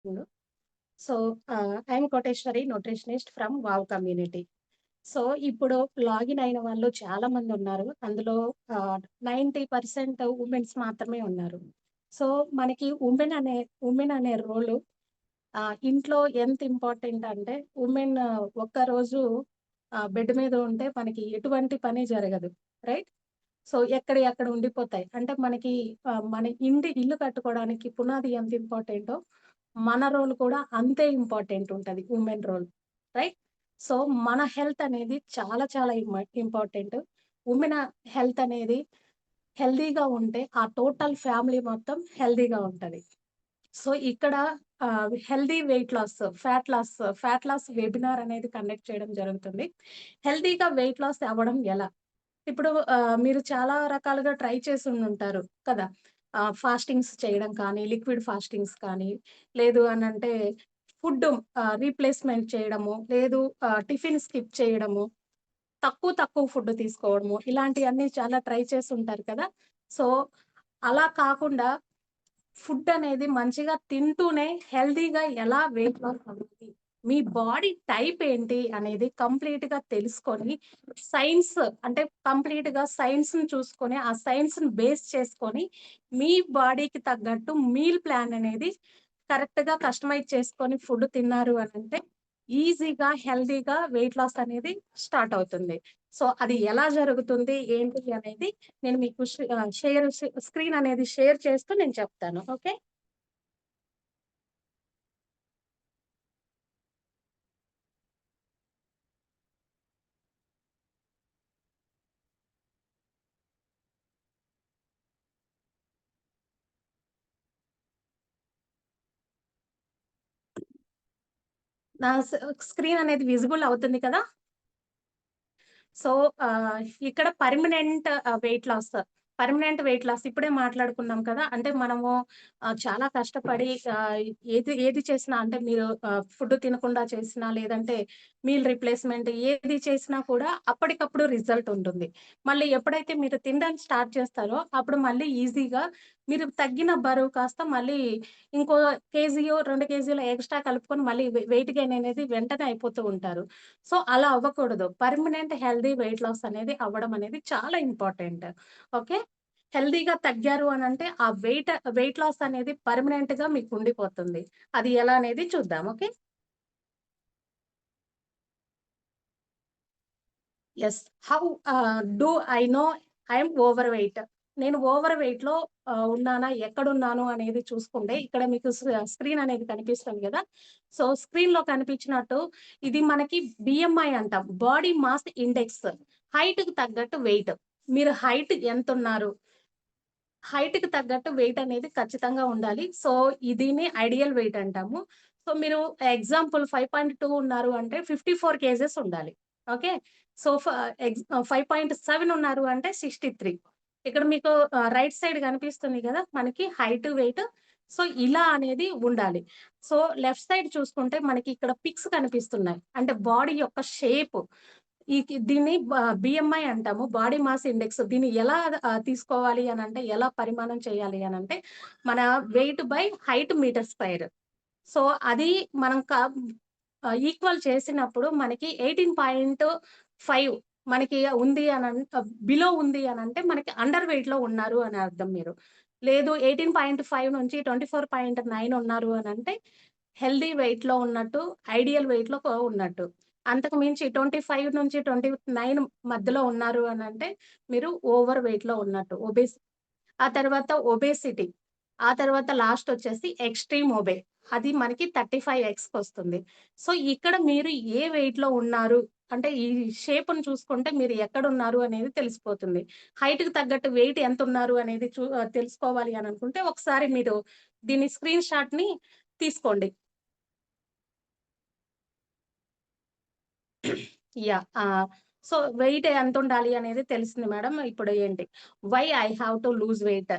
talking. I'm Koteshwari, nutritionist from WOW community. So, ఇప్పుడు login అయిన వాళ్ళు చాలా మందున్నారు. అందులో 90% వుమెన్స్ మాత్రమే ఉన్నారు. సో, మనకి వుమెన్ అనే రోలు ఇంట్లో ఎంత ఇంపార్టెంట్ అంటే, వుమెన్ ఒక్కరోజు బెడ్ మీద ఉంటే మనకి ఎటువంటి పని జరగదు. రైట్? సో, ఎక్కడియి అక్కడ ఉండిపోతాయి. అంటే మనకి మన ఇల్లు కట్టుకోవడానికి పునాది ఎంత ఇంపార్టెంటో, మన రోల్ కూడా అంతే ఇంపార్టెంట్ ఉంటది. Women role. రైట్? సో, మన హెల్త్ అనేది చాలా చాలా ఇంపార్టెంట్. వుమెన్ హెల్త్ అనేది హెల్తీగా ఉంటే, ఆ టోటల్ ఫ్యామిలీ మొత్తం హెల్తీగా ఉంటది. సో, ఇక్కడ healthy weight loss, fat loss webinar అనేది కండక్ట్ చేయడం జరుగుతుంది. హెల్తీగా వెయిట్ లాస్ అవ్వడం ఎలా? ఇప్పుడు మీరు చాలా రకాలుగా ట్రై చేసుండుంటారు కదా! ఫాస్టింగ్స్ చేయడం కానీ, లిక్విడ్ ఫాస్టింగ్స్ కానీ, లేదు అనంటే ఫుడ్ రీప్లేస్‌మెంట్ చేయడము, లేదు టిఫిన్ స్కిప్ చేయడము, తక్కువ తక్కువ ఫుడ్ తీసుకోవడము, ఇలాంటియన్నీ చాలా ట్రై చేసుంటారు కదా! సో, అలా కాకుండా ఫుడ్ అనేది మంచిగా తింటూనే హెల్తీగా ఎలా వెయిట్ లాస్ అవ్వాలి? మీ బాడీ టైప్ ఏంటి అనేది కంప్లీట్‌గా తెలుసుకొని, సైన్స్ అంటే కంప్లీట్‌గా సైన్స్‌ని చూసుకొని, ఆ సైన్స్‌ని బేస్ చేసుకొని, మీ బాడీకి తగ్గట్టు మీల్ ప్లాన్ అనేది కరెక్ట్‌గా కస్టమైజ్ చేసుకొని ఫుడ్ తిన్నారు అనంటే, ఈజీగా, హెల్తీగా వెయిట్ లాస్ అనేది స్టార్ట్ అవుతుంది. సో, అది ఎలా జరుగుతుంది? ఏంటి అనేది నేను మీకు స్క్రీన్ అనేది షేర్ చేస్తూ నేను చెప్తాను. ఓకే. నా స్క్రీన్ అనేది విజిబుల్ అవుతుంది కదా! సో, ఇక్కడ పర్మనెంట్ వెయిట్ లాస్ ఇప్పుడే మాట్లాడుకున్నాం కదా! అంటే మనము చాలా కష్టపడి ఏది ఏది చేసినా అంటే మీరు ఫుడ్ తినకుండా చేసినా, లేదంటే మీల్ రీప్లేస్‌మెంట్ ఏది చేసినా కూడా అప్పటికప్పుడు రిజల్ట్ ఉంటుంది. మళ్ళీ ఎప్పుడైతే మీరు తినడం స్టార్ట్ చేస్తారో, అప్పుడు మళ్ళీ ఈజీగా మీరు తగ్గిన బరువు కాస్త మళ్ళీ ఇంకో కేజీయో, 2 కేజీలో ఎక్స్‌ట్రా కలుపుకొని మళ్ళీ వెయిట్ గెయిన్ అనేది వెంటనే అయిపోతూ ఉంటారు. సో, అలా అవ్వకూడదు. పర్మనెంట్ హెల్తీ వెయిట్ లాస్ అనేది అవ్వడం అనేది చాలా ఇంపార్టెంట్. ఓకే. హెల్తీగా తగ్గారు అనంటే ఆ వెయిట్ లాస్ అనేది పర్మనెంట్‌గా మీకు ఉండిపోతుంది. అది ఎలా అనేది చూద్దాం. Okay. Yes. How do I know I'm over weight? నేను ఓవర్ వెయిట్‌లో ఉన్నానా? ఎక్కడున్నాను? అనేది చూసుకుంటే ఇక్కడ మీకు స్క్రీన్ అనేది కనిపిస్తుంది గదా! సో, స్క్రీన్‌లో కనిపించినట్టు ఇది మనకి బీఎంఐ అంటాం. Body mass index. హైట్‌కి తగ్గట్టు వెయిట్. మీరు హైట్ ఎంతున్నారు? హైట్‌కి తగ్గట్టు వెయిట్ అనేది ఖచ్చితంగా ఉండాలి. సో, దీన్ని ఐడియల్ వెయిట్ అంటాము. సో, మీరు ఎగ్జాంపుల్ 5.2 ఉన్నారు అంటే 54 కేజెస్ ఉండాలి. ఓకే. సో, 5.7 ఉన్నారు అంటే 63. ఇక్కడ మీకు రైట్ సైడ్ కనిపిస్తుంది గదా! మనకి హైట్, వెయిట్. సో, ఇలా అనేది ఉండాలి. సో, లెఫ్ట్ సైడ్ చూసుకుంటే మనకి ఇక్కడ పిక్స్ కనిపిస్తున్నాయి. అంటే బాడీ యొక్క షేప్. దీన్ని బీఎంఐ అంటాము. Body mass index. దీన్ని ఎలా తీసుకోవాలి అనంటే, ఎలా పరిమాణం చేయాలి అనంటే, మన weight by height metre square. So, అది మనం ఈక్వల్ చేసినప్పుడు మనకి 18.5 మనకి ఉంది బిలో ఉంది అనంటే మనకి అండర్ వెయిట్‌లో ఉన్నారు అని అర్థం మీరు. లేదు 18.5 నుంచి 24.9 ఉన్నారు అనంటే హెల్తీ వెయిట్‌లో ఉన్నట్టు, ఐడియల్ వెయిట్‌లో ఉన్నట్టు. అంతకు మించి 25 నుంచి 29 మధ్యలో ఉన్నారు అనంటే మీరు ఓవర్ వెయిట్‌లో ఉన్నట్టు. ఆ తర్వాత ఒబేసిటీ. ఆ తర్వాత లాస్టొచ్చేసి ఎక్స్‌ట్రీమ్ అది మనకి 35X'కొస్తుంది. సో, ఇక్కడ మీరు ఏ వెయిట్‌లో ఉన్నారు, అంటే ఈ షేప్‌ని చూసుకుంటే మీరు ఎక్కడున్నారు అనేది తెలిసిపోతుంది. హైట్‌కి తగ్గట్టు వెయిట్ ఎంతున్నారు అనేది తెలుసుకోవాలి అననుకుంటే ఒకసారి మీరు దీని స్క్రీన్ షాట్‌ని తీసుకోండి. యాహ్! సో, వెయిట్ ఎంతుండాలి అనేది తెలిసింది మేడం. ఇప్పుడు ఏంటి? Why I have to lose weight?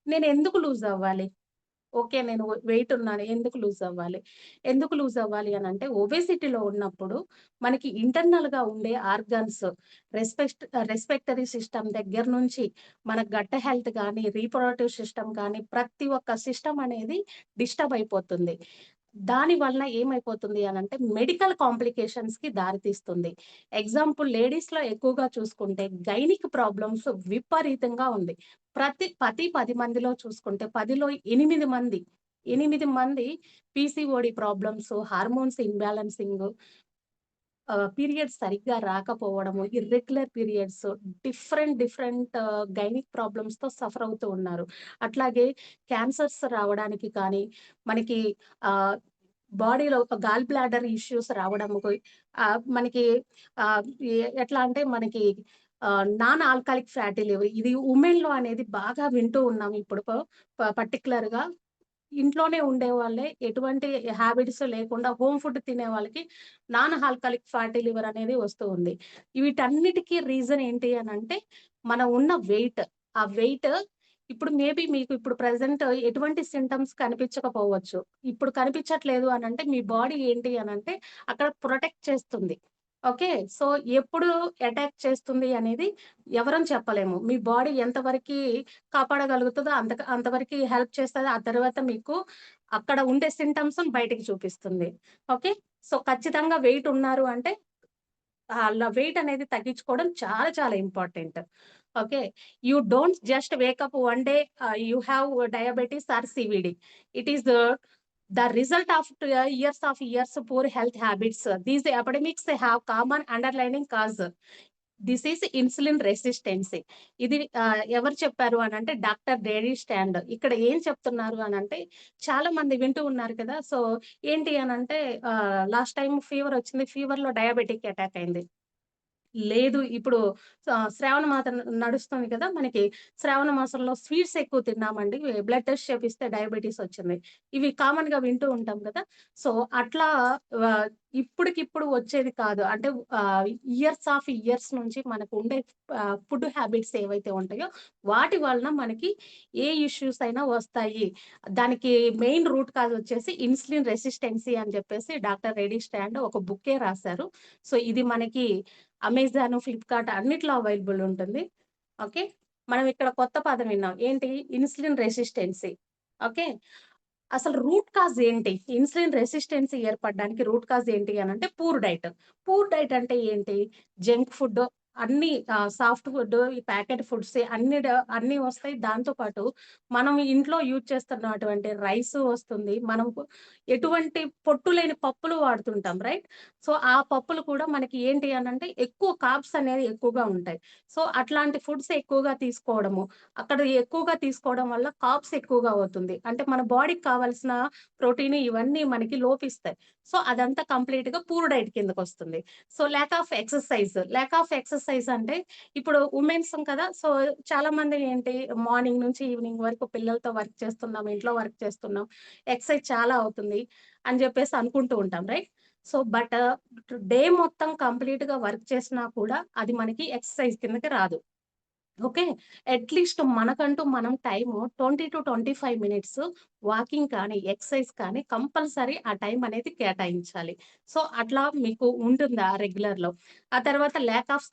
నేనెందుకు లూజ్ అవ్వాలి? ఓకే. నేను వెయిట్ ఉన్నాను. ఎందుకు లూజ్ అవ్వాలి? ఎందుకు లూజ్ అవ్వాలి అనంటే ఒబేసిటీలో ఉన్నప్పుడు మనకి ఇంటర్నల్‌గా ఉండే ఆర్గాన్స్ రెస్పెక్టరీ సిస్టమ్ దగ్గర నుంచి మన గట్ హెల్త్ గానీ, రీప్రొడక్టివ్ సిస్టమ్ కానీ ప్రతి ఒక్క సిస్టమ్ అనేది డిస్టర్బ్ అయిపోతుంది. దాని వలన ఏమైపోతుంది అనంటే మెడికల్ కాంప్లికేషన్స్‌కి దారితీస్తుంది. ఎగ్జాంపుల్ లేడీస్‌లో ఎక్కువగా చూసుకుంటే గైనిక్ ప్రాబ్లమ్స్ విపరీతంగా ఉంది. ప్రతి 10 మందిలో చూసుకుంటే 10లో 8 మంది PCOD problems, hormones imbalancing, periods సరిగ్గా రాకపోవడము, ఇర్రెగ్యులర్ పీరియడ్స్, డిఫరెంట్ గైనిక్ ప్రాబ్లమ్స్‌తో సఫర్ అవుతూ ఉన్నారు. అట్లాగే క్యాన్సర్స్ రావడానికి కానీ, మనకి ఆహ్, బాడీలో ఒక గాల్ బ్లాడర్ ఇష్యూస్ రావడము, మనకి ఆహ్, ఎట్లా అంటే మనకి నాన్ ఆల్కాలిక్ ఫ్యాటీ లివర్ ఇది వుమెన్‌లో అనేది బాగా వింటూ ఉన్నాం ఇప్పుడు పర్టిక్యులర్‌గా. ఇంట్లోనే ఉండేవాళ్ళే ఎటువంటి హాబిట్స్ లేకుండా హోమ్ ఫుడ్ తినే వాళ్ళకి నాన్ ఆల్కహాలిక్ ఫ్యాటీ లివర్ అనేది వస్తూ ఉంది. వీటన్నిటికి రీజన్ ఏంటి అనంటే, మనం ఉన్న వెయిట్. ఆ వెయిట్ ఇప్పుడు మేబీ మీకు ఇప్పుడు ప్రెజెంట్ ఎటువంటి సింప్టమ్స్ కనిపించకపోవచ్చు. ఇప్పుడు కనిపించట్లేదు అనంటే మీ బాడీ ఏంటి అనంటే అక్కడ ప్రొటెక్ట్ చేస్తుంది. ఓకే. సో, ఎప్పుడు అటాక్ చేస్తుంది అనేది ఎవరం చెప్పలేము. మీ బాడీ ఎంతవరకి కాపాడగలుగుతదో అంతవరకి హెల్ప్ చేస్తది. ఆ తర్వాత మీకు అక్కడ ఉండే సింప్టమ్స్‌ని బయటికి చూపిస్తుంది. ఓకే. సో, ఖచ్చితంగా వెయిట్ ఉన్నారు అంటే అలా వెయిట్ అనేది తగ్గించుకోవడం చాలా చాలా important. Okay. You don't just wake up one day you have diabetes or CVD. It is the result of years of poor health habits. These epidemics have common underlying cause. This is insulin resistancy. ఇది ఎవరు చెప్పారు అనంటే doctor Dairy stand. ఇక్కడ ఏం చెప్తున్నారు అనంటే చాలా మంది వింటూ ఉన్నారు కదా! సో, ఏంటి అనంటే లాస్ట్ టైమ్ ఫీవర్ వచ్చింది. ఫీవర్‌లో డయాబెటిక్ అటాక్ అయింది. లేదు. ఇప్పుడు శ్రావణ మాసం నడుస్తుంది కదా! మనకి శ్రావణ మాసంలో స్వీట్స్ ఎక్కువ తిన్నామండి. బ్లడ్ టెస్ట్ చేపిస్తే డయాబెటిస్ వచ్చింది. ఇవి కామన్‌గా వింటూ ఉంటాం కదా! సో, అట్లా ఆహ్, ఇప్పటికిప్పుడు వచ్చేది కాదు. అంటే ఇయర్స్ నుంచి మనకు ఉండే ఫుడ్ హ్యాబిట్స్ ఏవైతే ఉంటాయో వాటి వలన మనకి ఏ ఇష్యూస్ అయినా వస్తాయి. దానికి మెయిన్ రూట్ కాజ్ వచ్చేసి ఇన్సులిన్ రెసిస్టెన్సీ అని చెప్పేసి డాక్టర్ రెడీ స్టాండ్ ఒక బుక్కే రాసారు. సో, ఇది మనకి అమెజాను, ఫ్లిప్‌కార్ట్ అన్నిట్లో అవైలబుల్ ఉంటుంది. ఓకే. మనం ఇక్కడ కొత్త పదం విన్నాం. ఏంటి? Insulin resistancy. ఓకే. అసలు రూట్ కాజ్ ఏంటి? ఇన్సులిన్ రెసిస్టెన్సీ ఏర్పడడానికి రూట్ కాజ్ ఏంటి అనంటే పూర్ డైట్. పూర్ డైట్ అంటే ఏంటి? జంక్ ఫుడ్ అన్నీ సాఫ్ట్ ఫుడ్, ఈ ప్యాకెట్ ఫుడ్సే అన్నీ వస్తాయి. దాంతో పాటు మనం ఇంట్లో యూజ్ చేస్తున్నటువంటి రైసు వస్తుంది. మనం ఎటువంటి పొట్టు లేని పప్పులు వాడుతుంటాం రైట్? సో, ఆ పప్పులు కూడా మనకి ఏంటి అనంటే ఎక్కువ కార్బ్స్ అనేది ఎక్కువగా ఉంటాయి. సో, అట్లాంటి ఫుడ్స్ ఎక్కువగా తీసుకోవడము. అక్కడ ఎక్కువగా తీసుకోవడం వల్ల కార్బ్స్ ఎక్కువగా అవుతుంది. అంటే మన బాడీకి కావాల్సిన ప్రోటీన్ ఇవన్నీ మనకి లోపిస్తాయి. సో, అదంతా కంప్లీట్‌గా పూర్ డైట్ కిందకొస్తుంది. సో, ల్యాక్ ఆఫ్ ఎక్సర్‌సైజ్ అంటే ఇప్పుడు వుమెన్సం కదా! సో, చాలామంది ఏంటి మార్నింగ్ నుంచి ఈవినింగ్ వరకు పిల్లలతో వర్క్ చేస్తున్నాం, ఇంట్లో వర్క్ చేస్తున్నాం. ఎక్సర్‌సైజ్ చాలా అవుతుంది అని జెప్పేసి అనుకుంటూ ఉంటాం రైట్? సో, బట్ డే మొత్తం కంప్లీట్‌గా వర్క్ చేసినా కూడా అది మనకి ఎక్సర్‌సైజ్ కిందకి రాదు. ఓకే. అట్‌లీస్ట్ మనకంటూ మనం టైము 20-25 మినిట్స్ వాకింగ్ కానీ, ఎక్సర్‌సైజ్ కానీ కంపల్సరీ ఆ టైం అనేది కేటాయించాలి. సో, అట్లా మీకు ఉంటుందా రెగ్యులర్‌లో? ఆ తర్వాత ల్యాక్ ఆఫ్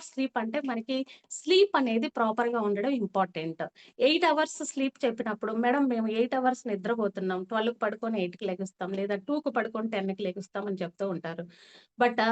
స్లీప్ అంటే మనకి స్లీప్ అనేది ప్రాపర్‌గా ఉండడం ఇంపార్టెంట్. 8 అవర్స్ స్లీప్ చెప్పినప్పుడు, మేడం మేము 8 అవర్స్ నిద్రపోతున్నాం. 12కి పడుకొని 8కి లెగుస్తాం. లేదా 2కి పడుకొని 10కి లెగుస్తాం అని చెప్తూ ఉంటారు. But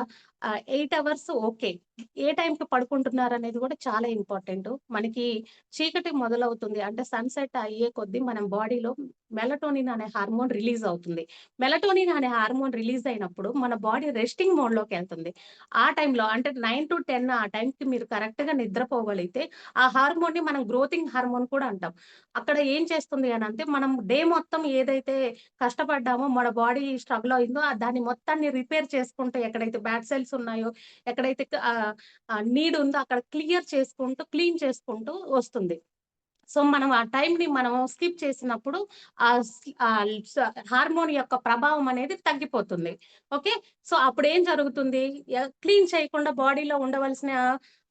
8 hours okay. ఏ టైంకి పడుకుంటున్నారనేది గూడా చాలా ఇంపార్టెంటు. మనకి చీకటి మొదలవుతుంది. అంటే సన్‌సెట్ అయ్యే కొద్దీ మనం బాడీలో మెలటోనిన్ అనే హార్మోన్ రిలీజ్ అవుతుంది. మెలటోనిన్ అనే హార్మోన్ రిలీజ్ అయినప్పుడు మన బాడీ రెస్టింగ్ మోడ్‌లోకెళ్తుంది. ఆ టైంలో అంటే 9-10 ఆ టైంకి మీరు కరెక్ట్‌గా నిద్రపోగలిగితే ఆ హార్మోన్‌ని మనం గ్రోతింగ్ హార్మోన్ కూడా అంటాం. అక్కడ ఏం చేస్తుంది అనంటే మనం డే మొత్తం ఏదైతే కష్టపడ్డామో మన బాడీ స్ట్రగుల్ అయిందో దాన్ని మొత్తాన్ని రిపేర్ చేసుకుంటూ ఎక్కడైతే బ్యాడ్ సెల్స్ ఉన్నాయో, ఎక్కడైతే నీడ్ ఉందో అక్కడ క్లీన్ చేసుకుంటూ వస్తుంది. సో, మనం ఆ టైంని మనం స్కిప్ చేసినప్పుడు ఆహ్, స్ ఆహ్, స హార్మోన్ యొక్క ప్రభావం అనేది తగ్గిపోతుంది. ఓకే. సో, అప్పుడేం జరుగుతుంది? క్లీన్ చేయకుండా బాడీలో ఉండవలసిన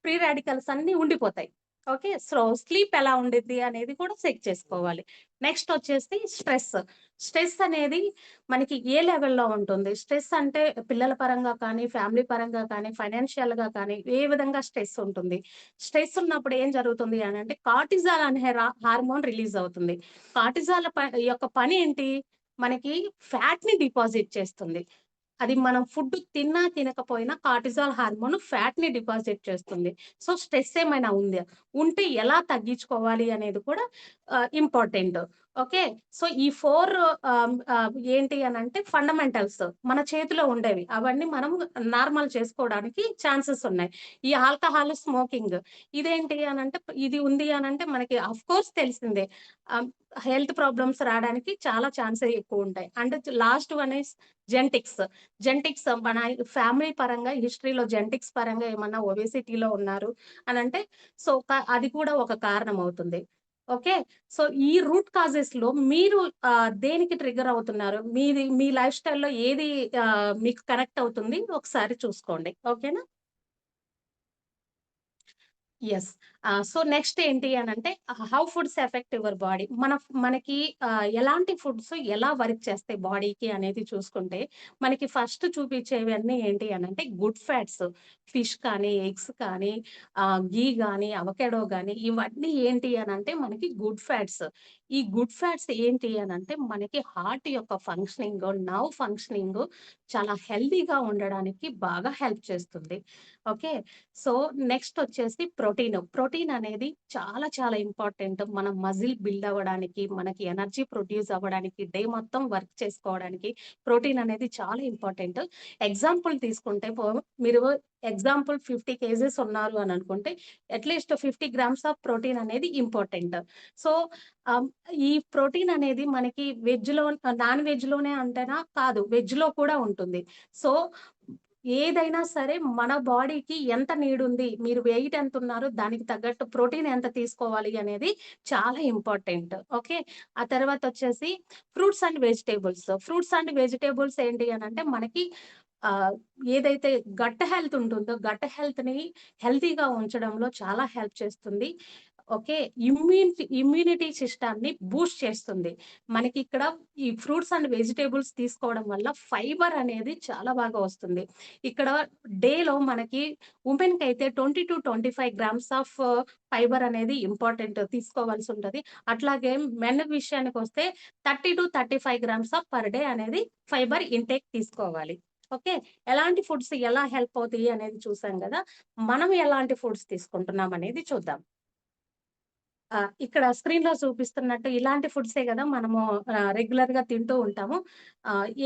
ఫ్రీ రాడికల్స్ అన్నీ ఉండిపోతాయి. ఓకే. సో, స్లీప్ ఎలా ఉండిద్ది అనేది కూడా చెక్ చేసుకోవాలి. నెక్స్ట్ వచ్చేసి స్ట్రెస్. స్ట్రెస్ అనేది మనకి ఏ లెవెల్‌లో ఉంటుంది? స్ట్రెస్ అంటే పిల్లల పరంగా కానీ, ఫ్యామిలీ పరంగా కానీ, ఫైనాన్షియల్‌గా కానీ ఏ విధంగా స్ట్రెస్ ఉంటుంది? స్ట్రెస్ ఉన్నప్పుడు ఏం జరుగుతుంది అనంటే కార్టిజాల్ అనే హార్మోన్ రిలీజ్ అవుతుంది. కార్టిజాల్ యొక్క పని ఏంటి? మనకి ఫ్యాట్‌ని డిపాజిట్ చేస్తుంది. అది మనం ఫుడ్ తిన్నా, తినకపోయినా కార్టిజాల్ హార్మోన్ ఫ్యాట్‌ని డిపాజిట్ చేస్తుంది. సో, స్ట్రెస్ ఏమైనా ఉంటే ఎలా తగ్గించుకోవాలి అనేది కూడా ఇంపార్టెంట్. ఓకే. సో, ఈ 4 ఏంటి అనంటే ఫండమెంటల్స్ మన చేతిలో ఉండేవి. అవన్నీ మనం నార్మల్ చేసుకోవడానికి ఛాన్సెస్ ఉన్నాయి. ఈ ఆల్కహాల్, స్మోకింగ్ ఇదేంటి అనంటే ఇది ఉంది అనంటే మనకి ఆఫ్‌కోర్స్ తెలిసిందే. ఆహ్, హెల్త్ ప్రాబ్లమ్స్ రాడానికి చాలా ఛాన్సెస్ ఎక్కువుంటాయి. And last one is genetics. మన ఫ్యామిలీ పరంగా హిస్టరీలో జెనెటిక్స్ పరంగా ఏమన్నా ఒబేసిటీలో ఉన్నారు అనంటే సో, అది కూడా ఒక కారణం అవుతుంది. ఓకే. సో, ఈ రూట్ కాజెస్‌లో మీరు దేనికి ట్రిగ్గర్ అవుతున్నారు? మీ లైఫ్ స్టైల్‌లో ఏది మీకు కనెక్ట్ అవుతుంది? ఒకసారి చూసుకోండి. ఓకేనా? యెస్. సో, నెక్స్ట్ ఏంటి అనంటే how foods effect your body. మనకి ఎలాంటి ఫుడ్స్ ఎలా వర్క్ చేస్తాయి బాడీకి అనేది చూసుకుంటే, మనకి ఫస్ట్ చూపించేవన్నీ ఏంటి అనంటే గుడ్ ఫ్యాట్స్. ఫిష్ కానీ, ఎగ్స్ కానీ, ఘీ గానీ, అవకాడో గానీ ఇవన్నీ ఏంటి అనంటే మనకి గుడ్ ఫ్యాట్స్. ఈ గుడ్ ఫ్యాట్స్ ఏంటి అనంటే మనకి హార్ట్ యొక్క ఫంక్షనింగు, నర్వ్ ఫంక్షనింగు చాలా హెల్తీగా ఉండడానికి బాగా హెల్ప్ చేస్తుంది. ఓకే. సో, నెక్స్టొచ్చేసి ప్రోటీను. ప్రోటీన్ అనేది చాలా చాలా ఇంపార్టెంట్. మన మజిల్ బిల్డ్ అవ్వడానికి, మనకి ఎనర్జీ ప్రొడ్యూస్ అవ్వడానికి, డే మొత్తం వర్క్ చేసుకోవడానికి ప్రోటీన్ అనేది చాలా ఇంపార్టెంట్. ఎగ్జాంపుల్ తీసుకుంటే మీరు ఎగ్జాంపుల్ 50 కేజెస్ ఉన్నారు అని అనుకుంటే అట్‌లీస్ట్ 50 గ్రామ్స్ ఆఫ్ ప్రోటీన్ అనేది ఇంపార్టెంట్. సో, ఆహ్, ఈ ప్రోటీన్ అనేది మనకి నాన్ వెజ్‌లోనే అంటేనా? కాదు. వెజ్‌లో కూడా ఉంటుంది. సో, ఏదైనా సరే మన బాడీకి ఎంత నీడుంది, మీరు వెయిట్ ఎంతున్నారు, దానికి తగ్గట్టు ప్రోటీన్ ఎంత తీసుకోవాలి అనేది చాలా ఇంపార్టెంట్. ఓకే. ఆ తర్వాతొచ్చేసి fruits and vegetables. Fruits and vegetables ఏంటి అనంటే మనకి ఆహ్, ఏదైతే గట్ హెల్త్ ఉంటుందో, గట్ హెల్త్‌ని హెల్తీగా ఉంచడంలో చాలా హెల్ప్ చేస్తుంది. ఓకే. ఇమ్యూనిటీ సిస్టమ్‌ని బూస్ట్ చేస్తుంది. మనకిక్కడ ఈ ఫ్రూట్స్ అండ్ వెజిటబుల్స్ తీసుకోవడం వల్ల ఫైబర్ అనేది చాలా బాగా వస్తుంది. ఇక్కడ డేలో మనకి వుమెన్‌కైతే 20-25 గ్రామ్స్ ఆఫ్ ఫైబర్ అనేది ఇంపార్టెంట్ తీసుకోవాల్సుంటది. అట్లాగే మెన్ విషయానికొస్తే 30-35 గ్రామ్స్ ఆఫ్ పర్ డే అనేది ఫైబర్ ఇంటేక్ తీసుకోవాలి. ఓకే. ఎలాంటి ఫుడ్స్ ఎలా హెల్ప్ అవుతాయి అనేది చూసాం గదా! మనం ఎలాంటి ఫుడ్స్ తీసుకుంటున్నాం అనేది చూద్దాం. ఇక్కడ స్క్రీన్‌లో చూపిస్తున్నట్టు ఇలాంటి ఫుడ్సే గదా! మనము రెగ్యులర్‌గా తింటూ ఉంటాము.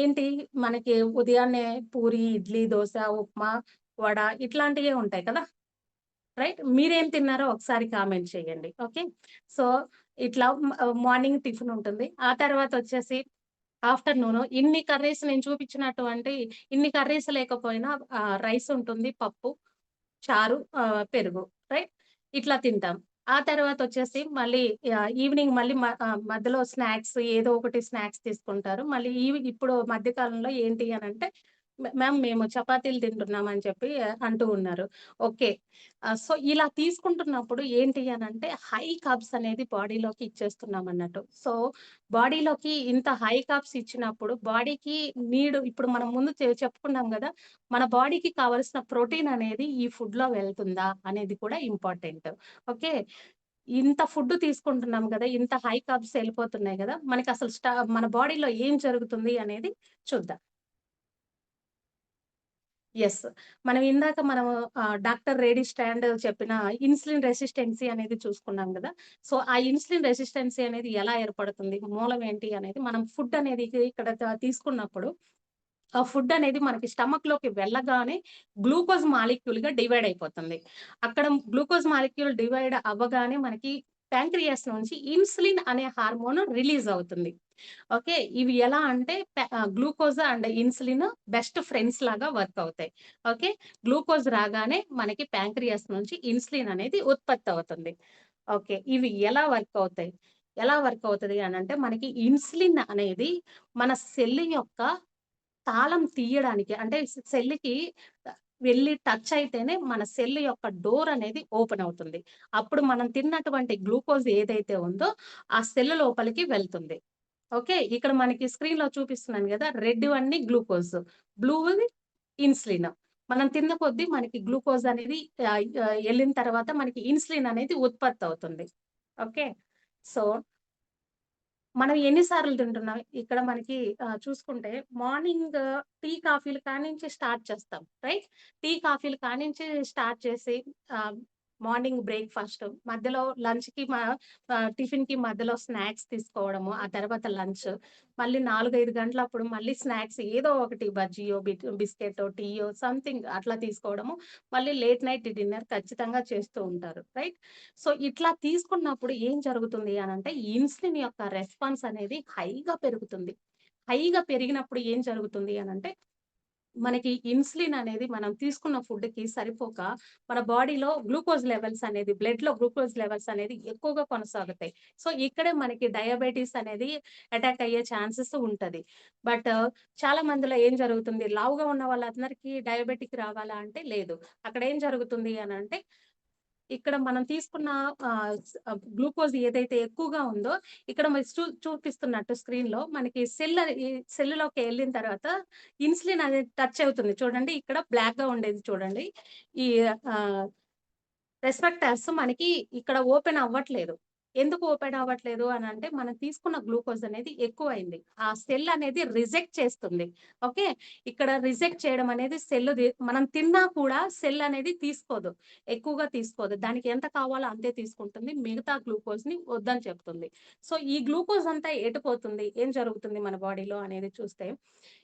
ఏంటి మనకి ఉదయాన్నే పూరి, ఇడ్లీ, దోస, ఉప్మా, వడ ఇట్లాంటియే ఉంటాయి కదా! రైట్? మీరేం తిన్నారో ఒకసారి కామెంట్ చేయండి. ఓకే. సో, ఇట్లా మార్నింగ్ టిఫిన్ ఉంటుంది. ఆ తర్వాతొచ్చేసి ఆఫ్టర్‌నూను ఇన్ని కర్రీస్ నేను చూపించినటువంటి ఇన్ని కర్రీస్ లేకపోయినా రైస్ ఉంటుంది, పప్పు, చారు, పెరుగు రైట్? ఇట్లా తింటాం. ఆ తర్వాతొచ్చేసి మళ్ళీ ఈవినింగ్ మళ్ళీ మధ్యలో స్నాక్స్ ఏదో ఒకటి స్నాక్స్ తీసుకుంటారు. మళ్ళీ ఇప్పుడు మధ్య కాలంలో ఏంటి అనంటే మ్యామ్ మేము చపాతీలు తింటున్నాం అని చెప్పి అంటూ ఉన్నారు. ఓకే. సో, ఇలా తీసుకుంటున్నప్పుడు ఏంటి అనంటే హై కార్బ్స్ అనేది బాడీలోకి ఇచ్చేస్తున్నామన్నట్టు. సో, బాడీలోకి ఇంత హై కార్బ్స్ ఇచ్చినప్పుడు బాడీకి ఇప్పుడు మనం ముందు చెప్పుకున్నాం గదా! మన బాడీకి కావాల్సిన ప్రోటీన్ అనేది ఈ ఫుడ్‌లో వెళ్తుందా అనేది కూడా ఇంపార్టెంట్. ఓకే. ఇంత ఫుడ్ తీసుకుంటున్నాం గదా! ఇంత హై కార్బ్స్ ఎళ్ళిపోతున్నాయి గదా! మనకసలు మన బాడీలో ఏం జరుగుతుంది అనేది చూద్దాం. యెస్. మనం డాక్టర్ రేడీ స్టాండ్ చెప్పిన ఇన్సులిన్ రెసిస్టెన్సీ అనేది చూసుకున్నాం గదా! సో, ఆ ఇన్సులిన్ రెసిస్టెన్సీ అనేది ఎలా ఏర్పడుతుంది? మూలం ఏంటి అనేది మనం ఫుడ్ అనేది ఇక్కడ తీసుకున్నప్పుడు ఆ ఫుడ్ అనేది మనకి స్టమక్‌లోకి వెళ్ళగానే గ్లూకోజ్ మాలిక్యూల్‌గా డివైడ్ అయిపోతుంది. అక్కడ గ్లూకోజ్ మాలిక్యూల్ డివైడ్ అవ్వగానే మనకి ప్యాంక్రియాస్ నుంచి ఇన్సులిన్ అనే హార్మోన్ రిలీజ్ అవుతుంది. ఓకే. ఇవి ఎలా అంటే glucose and insulin best friends లాగా వర్క్ అవుతాయి. ఓకే. గ్లూకోజ్ రాగానే మనకి ప్యాంక్రియాస్ నుంచి ఇన్సులిన్ అనేది ఉత్పత్తి అవుతుంది. ఓకే. ఇవి ఎలా వర్క్ అవుతది అనంటే మనకి ఇన్సులిన్ అనేది మన సెల్ యొక్క తాళం తీయడానికి అంటే సెల్‌కి వెళ్లి టచ్ అయితేనే మన సెల్ యొక్క డోర్ అనేది ఓపెన్ అవుతుంది. అప్పుడు మనం తిన్నటువంటి గ్లూకోజ్ ఏదైతే ఉందో ఆ సెల్ లోపలికి వెళ్తుంది. ఓకే. ఇక్కడ మనకి స్క్రీన్‌లో చూపిస్తున్నాను గదా! రెడ్‌వన్నీ గ్లూకోజ్. బ్లూవి ఇన్సులిన్. మనం తిన్న కొద్దీ మనకి గ్లూకోజ్ అనేది ఎళ్ళిన తర్వాత మనకి ఇన్సులిన్ అనేది ఉత్పత్తవుతుంది. ఓకే. సో మనం ఎన్ని సార్లు తింటున్నాం? ఇక్కడ మనకి చూసుకుంటే మార్నింగ్ టీ, కాఫీలు కానించి స్టార్ట్ చేస్తాం. రైట్? టీ, కాఫీలు కానించి స్టార్ట్ చేసి ఆహ్, మార్నింగ్ బ్రేక్‌ఫాస్ట్, మధ్యలో లంచ్‌కి టిఫిన్‌కి మధ్యలో స్నాక్స్ తీసుకోవడము, ఆ తర్వాత లంచ్, మళ్ళీ 4, 5 గంటలప్పుడు మళ్ళీ స్నాక్స్ ఏదో ఒకటి బజ్జీయో, బిస్కెటో, టీయో సంథింగ్ అట్లా తీసుకోవడము, మళ్ళీ లేట్ నైట్ డిన్నర్ ఖచ్చితంగా చేస్తూ ఉంటారు. రైట్? సో, ఇట్లా తీసుకున్నప్పుడు ఏం జరుగుతుంది అనంటే, ఇన్సులిన్ యొక్క రెస్పాన్స్ అనేది హైగా పెరుగుతుంది. హైగా పెరిగినప్పుడు ఏం జరుగుతుంది అనంటే, మనకి ఇన్సులిన్ అనేది మనం తీసుకున్న ఫుడ్‌కి సరిపోక, మన బాడీలో గ్లూకోజ్ లెవెల్స్ అనేది బ్లడ్‌లో గ్లూకోజ్ లెవెల్స్ అనేది ఎక్కువగా కొనసాగుతాయి. సో, ఇక్కడే మనకి డయాబెటిస్ అనేది అటాక్ అయ్యే ఛాన్సెస్ ఉంటది. బట్ చాలా మందిలో ఏం జరుగుతుంది, లావుగా ఉన్న వాళ్ళందరికీ డయాబెటిక్ రావాలా అంటే లేదు. అక్కడ ఏం జరుగుతుంది అనంటే, ఇక్కడ మనం తీసుకున్న గ్లూకోజ్ ఏదైతే ఎక్కువగా ఉందో, ఇక్కడ మీరు చూపిస్తున్నట్టు స్క్రీన్‌లో మనకి ఈ సెల్‌లోకి ఎళ్ళిన తర్వాత ఇన్సులిన్ అనేది టచ్ అవుతుంది. చూడండి ఇక్కడ బ్లాక్‌గా ఉండేది చూడండి. ఈ ఆహ్ రెస్పెక్టార్స్ మనకి ఇక్కడ ఓపెన్ అవ్వట్లేదు. ఎందుకు ఓపెన్ అవ్వట్లేదు అనంటే, మనం తీసుకున్న గ్లూకోజ్ అనేది ఎక్కువైంది. ఆ సెల్ అనేది రిజెక్ట్ చేస్తుంది. ఓకే. ఇక్కడ రిజెక్ట్ చేయడం అనేది మనం తిన్నా కూడా సెల్ అనేది తీసుకోదు. ఎక్కువగా తీసుకోదు. దానికి ఎంత కావాలో అంతే తీసుకుంటుంది. మిగతా గ్లూకోజ్‌ని వద్దని చెప్తుంది. సో, ఈ గ్లూకోజ్ అంతా ఎటు పోతుంది? ఏం జరుగుతుంది మన బాడీలో అనేది చూస్తే,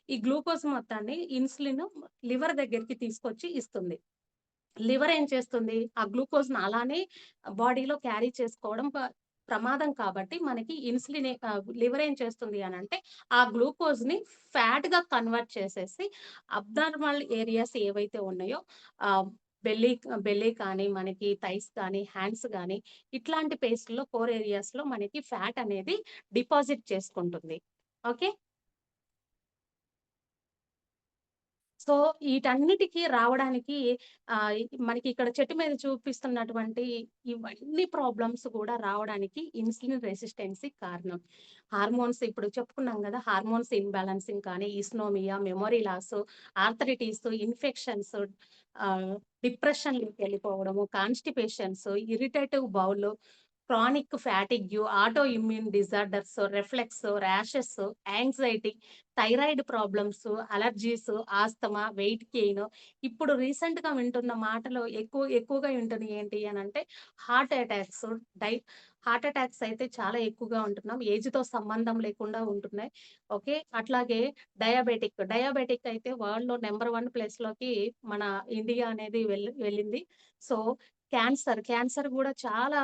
ఈ గ్లూకోజ్ మొత్తాన్ని ఇన్సులిన్ లివర్ దగ్గరికి తీసుకొచ్చి ఇస్తుంది. లివర్ ఏం చేస్తుంది? ఆ గ్లూకోజ్‌ని అలానే బాడీలో క్యారీ చేసుకోవడం ప్రమాదం కాబట్టి మనకి లివర్ ఏం చేస్తుంది అనంటే, ఆ గ్లూకోజ్‌ని ఫ్యాట్‌గా కన్వర్ట్ చేసేసి అబ్నార్మల్ ఏరియాస్ ఏవైతే ఉన్నాయో ఆహ్, బెల్లీ బెల్లీ కానీ, మనకి థైస్ కానీ, హ్యాండ్స్ గానీ, ఇట్లాంటి కోర్ ఏరియాస్‌లో మనకి ఫ్యాట్ అనేది డిపాజిట్ చేసుకుంటుంది. ఓకే. సో, ఈటన్నిటికి రావడానికి ఆహ్, మనకి ఇక్కడ చెట్టు మీద చూపిస్తున్నటువంటి ఇవన్నీ ప్రాబ్లమ్స్ గూడా రావడానికి ఇన్సులిన్ రెసిస్టెన్సీ కారణం. హార్మోన్స్ ఇప్పుడు చెప్పుకున్నాం గదా! హార్మోన్స్ ఇన్‌బాలెన్సింగ్ కానీ, insomnia, memory loss, arthritis, infections, ah, డిప్రెషన్‌లోకెళ్ళిపోవడము, constipations, irritative bowel, chronic fatigue, auto immune disorders, reflex, rashes, anxiety, thyroid problems, allergies, asthma, weight gain. ఇప్పుడు రీసెంట్‌గా వింటున్న మాటలు ఎక్కువగా వింటున్నయి ఏంటి అనంటే heart attacks, die heart attacks అయితే చాలా ఎక్కువగా ఉంటున్నాం. ఏజ్‌తో సంబంధం లేకుండా ఉంటున్నాయి. ఓకే. అట్లాగే డయాబెటిక్ అయితే వరల్డ్‌లో నంబర్ 1 ప్లేస్‌లోకి మన ఇండియా అనేది వెళ్ళింది. సో, క్యాన్సర్ గూడా చాలా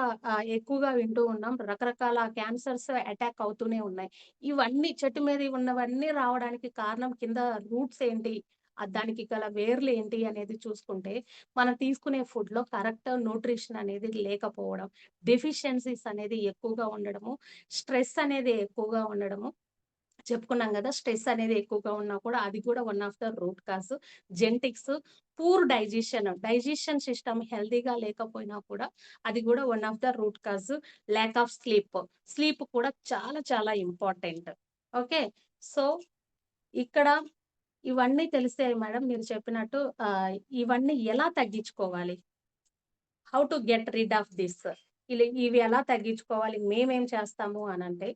ఎక్కువగా వింటూ ఉన్నాం. రకరకాల క్యాన్సర్స్ అటాక్ అవుతూనే ఉన్నాయి. ఇవన్నీ చెట్టు మీద ఉన్నవన్నీ రావడానికి కారణం కింద రూట్స్ ఏంటి? దానికి గల వేర్లేంటి అనేది చూసుకుంటే, మనం తీసుకునే ఫుడ్‌లో కరెక్ట్ న్యూట్రిషన్ అనేది లేకపోవడం, డెఫిషియన్సీస్ అనేది ఎక్కువగా ఉండడము, స్ట్రెస్ అనేది ఎక్కువగా ఉండడము. చెప్పుకున్నాం గదా! స్ట్రెస్ అనేది ఎక్కువగా ఉన్నా కూడా అది కూడా one of the root cause. Genetics, poor digestion system హెల్తీగా లేకపోయినా కూడా అది గూడా one of the root cause. Lack of sleep కూడా చాలా చాలా ఇంపార్టెంట్. ఓకే. సో, ఇక్కడ ఇవన్నీ తెలిసే మేడం మీరు చెప్పినట్టు ఇవన్నీ ఎలా తగ్గించుకోవాలి? How to get rid of this. ఇవి ఎలా తగ్గించుకోవాలి? మేమేం చేస్తాము అనంటే,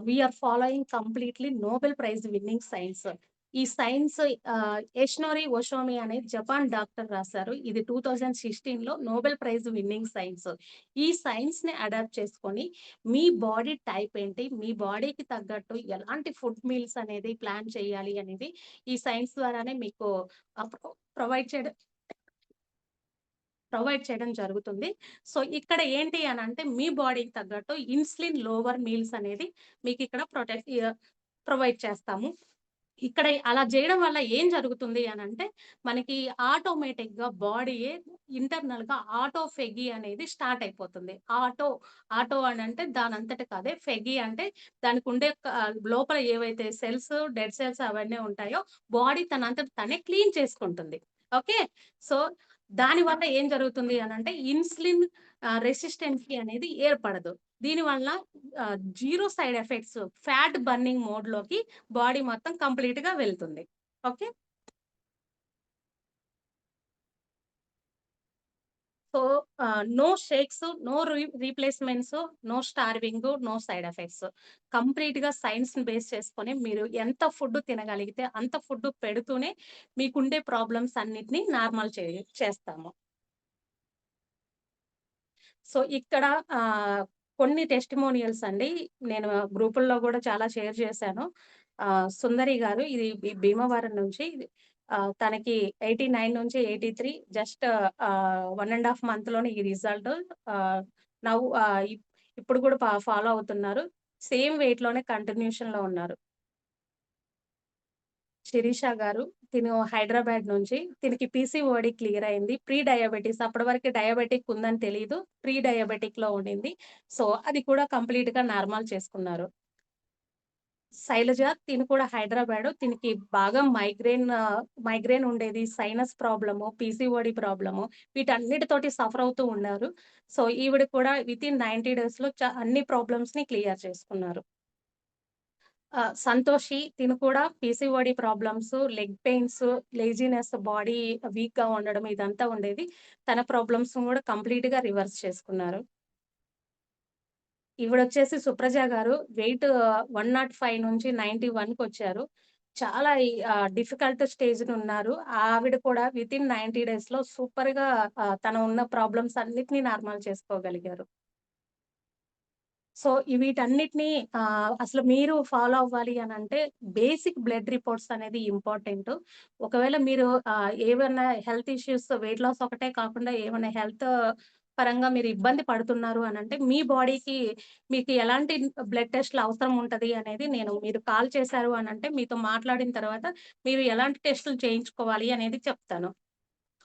we are following completely Nobel prize winning science. ఈ సైన్స్ యషినోరి ఒషోమి అనే జపాన్ డాక్టర్ రాసారు. ఇది 2016లో నోబెల్ ప్రైజ్ విన్నింగ్ సైన్స్. ఈ సైన్స్‌ని అడాప్ట్ చేసుకొని, మీ బాడీ టైప్ ఏంటి? మీ బాడీకి తగ్గట్టు ఎలాంటి ఫుడ్ మీల్స్ అనేది ప్లాన్ చేయాలి అనేది ఈ సైన్స్ ద్వారానే మీకు ఆహ్, ప్రొ ప్రొవైడ్ చేయడం జరుగుతుంది. సో, ఇక్కడ ఏంటి అనంటే మీ బాడీకి తగ్గట్టు ఇన్సులిన్ లోవర్ మీల్స్ అనేది మీకిక్కడ ప్రొవైడ్ చేస్తాము. ఇక్కడ అలా జేయడం వల్ల ఏం జరుగుతుంది అనంటే, మనకి ఆటోమేటిక్‌గా బాడీయే ఇంటర్నల్‌గా ఆటోఫెగి అనేది స్టార్ట్ అయిపోతుంది. ఆటో అనంటే దానంతటికి అదే. ఫెగి అంటే దానికుండే లోపల ఏవైతే డెడ్ సెల్స్ అవన్నీ ఉంటాయో బాడీ తనంతట తనే క్లీన్ చేసుకుంటుంది. ఓకే. సో, దానివల్ల ఏం జరుగుతుంది అనంటే ఇన్సులిన్ రెసిస్టెన్సీ అనేది ఏర్పడదు. దీనివల్ల zero side effects, fat burning మోడ్‌లోకి బాడీ మొత్తం కంప్లీట్‌గా వెళ్తుంది. Okay. So, no shakes, no replacements, no starving, no side effects. కంప్లీట్‌గా సైన్స్‌ని బేస్ చేసుకొని మీరు ఎంత ఫుడ్ తినగలిగితే అంత ఫుడ్ పెడుతూనే మీకుండే ప్రాబ్లమ్స్ అన్నిటిని నార్మల్ చేస్తాము. సో, ఇక్కడ కొన్ని టెస్టిమోనియల్స్ అండి. నేను గ్రూపుల్లో గూడా చాలా షేర్ చేశాను. సుందరి గారు ఇది భీమవరం నుంచి తనకి 89 నుంచి 83 జస్ట్ 1 ½ మంత్‌లోనే ఈ రిజల్ట్. ఆహ్, నౌ ఆహ్, ఇప్ ఇప్పుడు కూడా ఫాలో అవుతున్నారు. సేమ్ వెయిట్‌లోనే కంటిన్యూషన్‌లో ఉన్నారు. శిరీష గారు. తిను హైదరాబాద్ నుంచి. తినకి పీసీఓడీ క్లియర్ అయింది. ప్రీ డయాబెటిస్ అప్పటి వరకు డయాబెటిక్ ఉందని తెలీదు. ప్రీ డయాబెటిక్‌లో ఉండింది. సో, అది కూడా కంప్లీట్‌గా నార్మల్ చేసుకున్నారు. శైలజ తిను కూడా హైదరాబాదు. తినకి బాగా మైగ్రేన్ ఉండేది. సైనస్ ప్రాబ్లము, పీసీఓడీ ప్రాబ్లము వీటన్నిటితోటి సఫర్ అవుతూ ఉన్నారు. సో, ఈవిడ కూడా వితిన్ 90 డేస్‌లో అన్ని ప్రాబ్లమ్స్‌ని క్లియర్ చేసుకున్నారు. సంతోషి తిను కూడా PCOD problems, leg pains, laziness, body వీక్‌గా ఉండడం ఇదంతా ఉండేది. తన ప్రాబ్లమ్స్‌ని గూడా కంప్లీట్‌గా రివర్స్ చేసుకున్నారు. ఈవిడొచ్చేసి సుప్రజ గారు వెయిట్ 105 నుంచి 91కొచ్చారు. చాలా డిఫికల్ట్ స్టేజ్‌నున్నారు. ఆవిడ కూడా వితిన్ 90 డేస్‌లో సూపర్‌గా తన ఉన్న ప్రాబ్లమ్స్ అన్నిటిని నార్మల్ చేసుకోగలిగారు. సో, వీటన్నిటిని అసలు మీరు ఫాలో అవ్వాలి అనంటే బేసిక్ బ్లడ్ రిపోర్ట్స్ అనేది ఇంపార్టెంటు. ఒకవేళ మీరు ఏవన్నా హెల్త్ ఇష్యూస్ వెయిట్ లాస్ ఒకటే కాకుండా ఏమన్నా హెల్త్ పరంగా మీరు ఇబ్బంది పడుతున్నారు అనంటే, మీ బాడీకి మీకు ఎలాంటి బ్లడ్ టెస్ట్‌లు అవసరం ఉంటది అనేది మీరు కాల్ చేశారు అనంటే మీతో మాట్లాడిన తర్వాత మీరు ఎలాంటి టెస్టులు చేయించుకోవాలి అనేది చెప్తాను.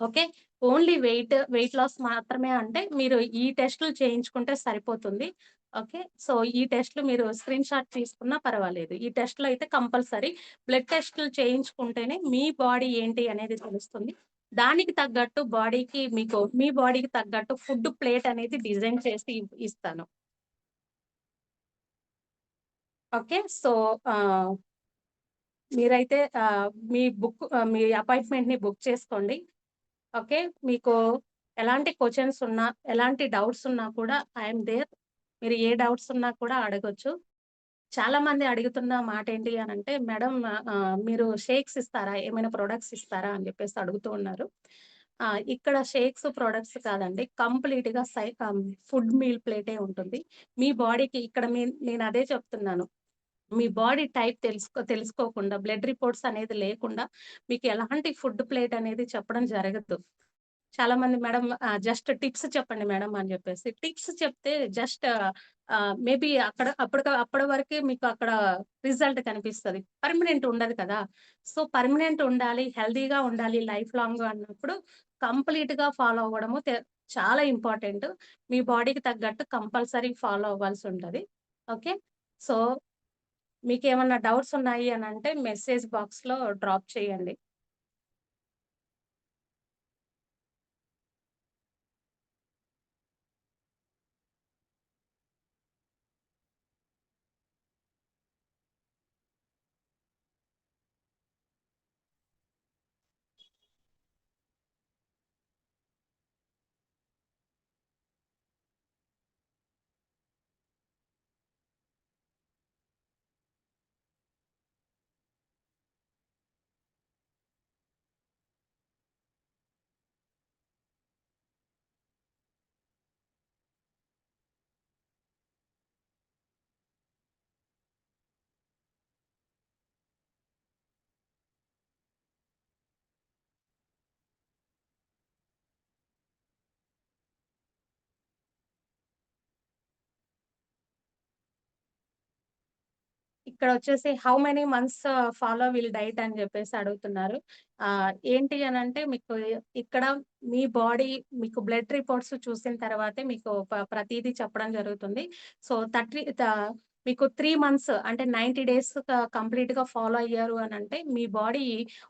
ఓకే. ఓన్లీ వెయిట్ లాస్ మాత్రమే అంటే మీరు ఈ టెస్టులు చేయించుకుంటే సరిపోతుంది. ఓకే. సో, ఈ టెస్ట్‌లు మీరు స్క్రీన్ షాట్ తీసుకున్నా పర్వాలేదు. ఈ టెస్ట్‌లు అయితే కంపల్సరీ. బ్లడ్ టెస్ట్‌లు చేయించుకుంటేనే మీ బాడీ ఏంటి అనేది తెలుస్తుంది. దానికి తగ్గట్టు మీ బాడీకి తగ్గట్టు ఫుడ్ ప్లేట్ అనేది డిజైన్ చేసి ఇస్తాను. ఓకే. సో, ఆహ్, మీరైతే మీ అపాయింట్‌మెంట్‌ని బుక్ చేసుకోండి. ఓకే. మీకు ఎలాంటి క్వెషన్స్ ఉన్నా, ఎలాంటి డౌట్స్ ఉన్నా కూడా ఐ యామ్ దేర్. మీరు ఏ డౌట్స్ ఉన్నా కూడా అడగొచ్చు. చాలామంది అడుగుతున్న మాటేంటి అనంటే, "మేడం మీరు షేక్స్ ఇస్తారా? ఏమైనా ప్రొడక్ట్స్ ఇస్తారా?" అని జెప్పేసి అడుగుతూ ఉన్నారు. ఇక్కడ షేక్స్, ప్రొడక్ట్స్ కాదండి. కంప్లీట్‌గా ఫుడ్ మీల్ ప్లేటే ఉంటుంది. మీ బాడీకి ఇక్కడ నేనదే చెప్తున్నాను. మీ బాడీ టైప్ తెలుసుకోకుండా, బ్లడ్ రిపోర్ట్స్ అనేది లేకుండా, మీకు ఎలాంటి ఫుడ్ ప్లేట్ అనేది చెప్పడం జరగదు. చాలామంది మేడం జస్ట్ టిప్స్ చెప్పండి మేడం అని జెప్పేసి. టిప్స్ చెప్తే జస్ట్ మేబీ అప్పటి వరకే మీకు అక్కడ రిజల్ట్ కనిపిస్తది. పర్మనెంట్ ఉండదు కదా! సో, పర్మనెంట్ ఉండాలి, హెల్తీగా ఉండాలి లైఫ్ లాంగ్ అన్నప్పుడు కంప్లీట్‌గా ఫాలో అవ్వడము చాలా ఇంపార్టెంట్. మీ బాడీకి తగ్గట్టు కంపల్సరీ ఫాలో అవ్వాల్సుంటది. ఓకే. సో, మీకేమన్నా డౌట్స్ ఉన్నాయి అనంటే మెసేజ్ బాక్స్‌లో డ్రాప్ చేయండి. ఇక్కడొచ్చేసి how many months follow diet అని జెప్పేసి అడుగుతున్నారు. ఏంటి అనంటే ఇక్కడ మీ బాడీ మీకు బ్లడ్ రిపోర్ట్స్ చూసిన తర్వాతే మీకు ప్రతీదీ చెప్పడం జరుగుతుంది. సో, మీకు 3 మంత్స్ అంటే 90 డేస్ కంప్లీట్‌గా ఫాలో అయ్యారు అనంటే మీ బాడీ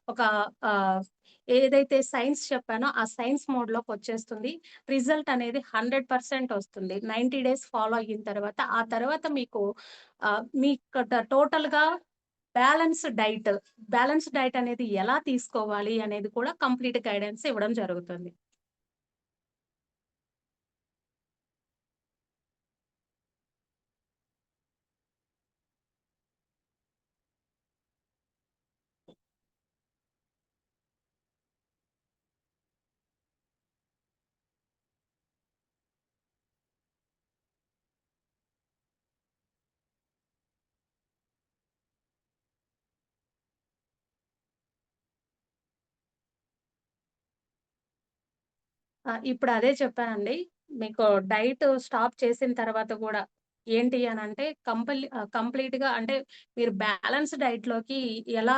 ఒక ఆహ్, ఏదైతే సైన్స్ చెప్పానో ఆ సైన్స్ మోడ్‌లోకొచ్చేస్తుంది. రిజల్ట్ అనేది 100% వస్తుంది. 90 డేస్ ఫాలో అయిన తర్వాత, ఆ తర్వాత మీకు టోటల్‌గా బ్యాలెన్స్ డైట్, బ్యాలెన్స్ డైట్ అనేది ఎలా తీసుకోవాలి అనేది కూడా కంప్లీట్ గైడెన్స్ ఇవ్వడం జరుగుతుంది. ఇప్పుడు అదే చెప్పానండి. మీకు డైట్ స్టాప్ చేసిన తర్వాత గూడా ఏంటి అనంటే కంప్లీట్‌గా అంటే మీరు బ్యాలెన్స్ డైట్‌లోకి ఎలా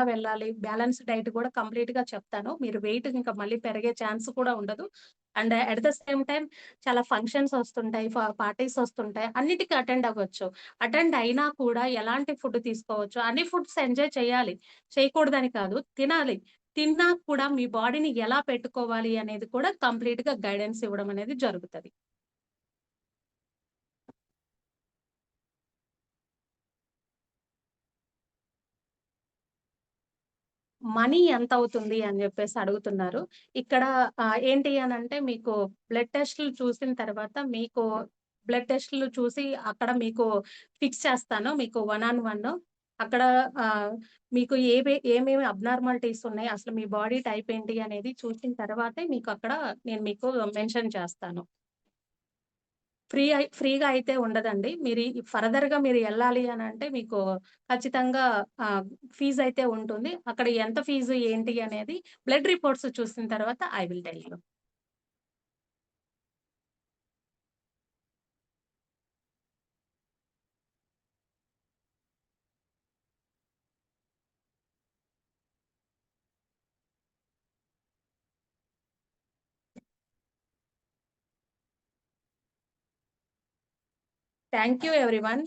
వెళ్ళాలి? బ్యాలెన్స్ డైట్ గూడా కంప్లీట్‌గా చెప్తాను. మీరు వెయిట్ ఇంకా మళ్ళీ పెరిగే ఛాన్స్ కూడా ఉండదు. And at the same time చాలా ఫంక్షన్స్ ఒస్తుంటాయి. పార్టీస్ ఒస్తుంటాయి. అన్నిటికి అటెండ్ అవ్వచ్చు. అటెండ్ అయినా కూడా ఎలాంటి ఫుడ్ తీసుకోవచ్చు? అన్ని ఫుడ్స్ ఎంజాయ్ చేయాలి. చేయకూడదని కాదు. తినాలి. తిన్నా కూడా మీ బాడీని ఎలా పెట్టుకోవాలి అనేది కూడా కంప్లీట్‌గా గైడెన్స్ ఇవ్వడం అనేది జరుగుతది. మనీ ఎంతవుతుంది అని జెప్పేసి అడుగుతున్నారు. ఇక్కడ ఏంటి అనంటే మీకు బ్లడ్ టెస్ట్‌లు చూసిన తర్వాత మీకు బ్లడ్ టెస్ట్‌లు చూసి అక్కడ మీకు ఫిక్స్ చేస్తాను. మీకు వన్ ఆన్ వన్. అక్కడ మీకు ఏమేమి అబ్నార్మాలిటీస్ ఉన్నాయి, అసలు మీ బాడీ టైప్ ఏంటి అనేది చూసిన తర్వాతే మీకక్కడ నేను మీకు మెన్షన్ చేస్తాను. ఫ్రీగా అయితే ఉండదండి. ఫర్దర్‌గా మీరు ఎళ్ళాలి అనంటే మీకు ఖచ్చితంగా ఫీజయితే ఉంటుంది. అక్కడ ఎంత ఫీజు ఏంటి అనేది బ్లడ్ రిపోర్ట్స్ చూసిన తర్వాత I will tell you. Thank you everyone.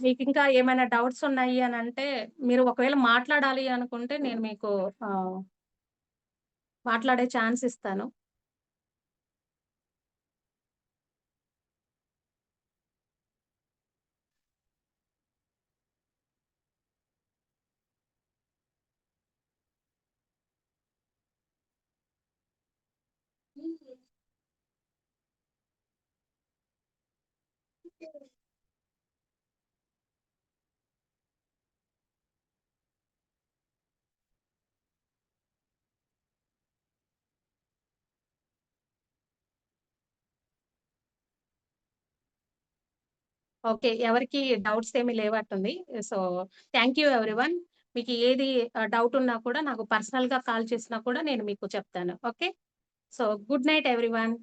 మీకింకా ఏమైనా డౌట్స్ ఉన్నాయి అనంటే మీరు ఒకవేళ మాట్లాడాలి అనుకుంటే నేను మీకు ఆహ్, మాట్లాడే ఛాన్స్ ఇస్తాను. ఓకే. ఎవరికీ డౌట్స్ ఏమి లేవట్టుంది. So, thank you everyone. మీకు ఏది డౌట్ ఉన్నా కూడా నాకు పర్సనల్‌గా కాల్ చేసినా కూడా నేను మీకు చెప్తాను. Okay. So, good night everyone.